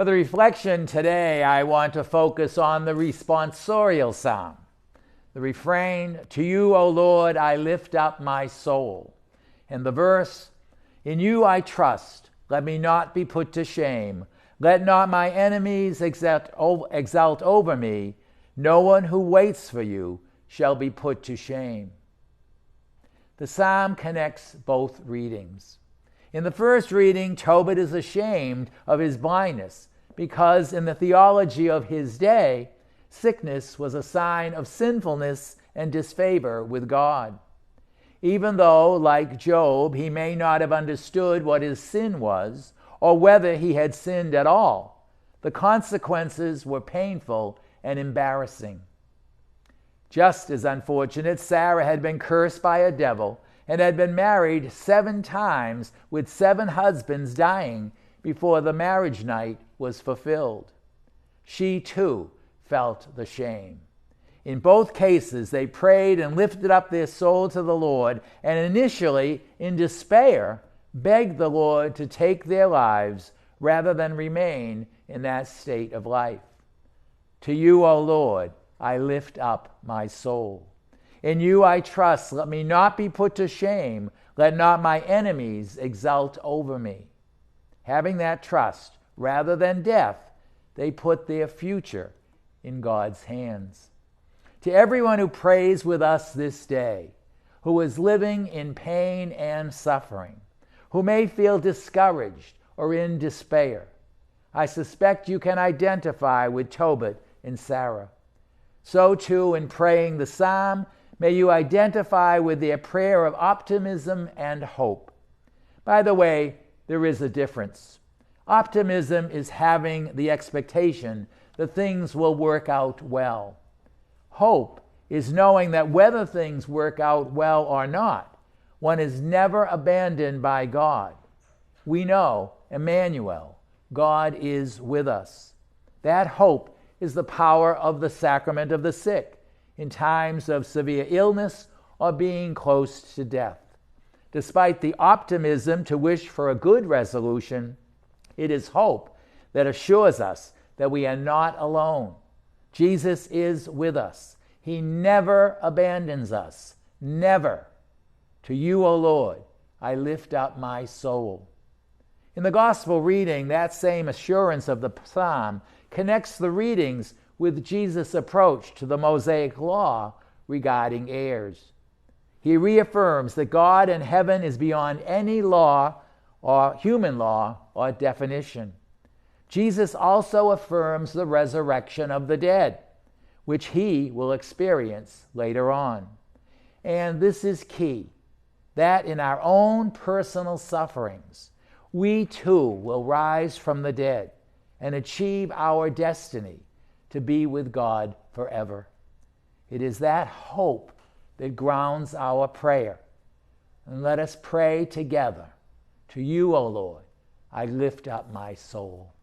For the reflection today, I want to focus on the responsorial psalm. The refrain, "To you, O Lord, I lift up my soul." And the verse, "In you I trust, let me not be put to shame. Let not my enemies exult over me. No one who waits for you shall be put to shame." The psalm connects both readings. In the first reading, Tobit is ashamed of his blindness because in the theology of his day, sickness was a sign of sinfulness and disfavor with God. Even though, like Job, he may not have understood what his sin was or whether he had sinned at all, the consequences were painful and embarrassing. Just as unfortunate, Sarah had been cursed by a devil and had been married 7 times with 7 husbands dying before the marriage night was fulfilled. She too felt the shame. In both cases, they prayed and lifted up their soul to the Lord, and initially, in despair, begged the Lord to take their lives rather than remain in that state of life. To you, O Lord, I lift up my soul. In you I trust. Let me not be put to shame. Let not my enemies exult over me. Having that trust, rather than death, they put their future in God's hands. To everyone who prays with us this day, who is living in pain and suffering, who may feel discouraged or in despair, I suspect you can identify with Tobiah and Sarah. So too, in praying the psalm, may you identify with their prayer of optimism and hope. By the way, there is a difference. Optimism is having the expectation that things will work out well. Hope is knowing that whether things work out well or not, one is never abandoned by God. We know, Emmanuel, God is with us. That hope is the power of the sacrament of the sick in times of severe illness or being close to death. Despite the optimism to wish for a good resolution, it is hope that assures us that we are not alone. Jesus is with us. He never abandons us. Never. To you, O Lord, I lift up my soul. In the gospel reading, that same assurance of the psalm connects the readings with Jesus' approach to the Mosaic law regarding heirs. He reaffirms that God in heaven is beyond any law or human law or definition. Jesus also affirms the resurrection of the dead, which he will experience later on. And this is key, that in our own personal sufferings, we too will rise from the dead and achieve our destiny to be with God forever. It is that hope that grounds our prayer. And let us pray together. To you, O Lord, I lift up my soul.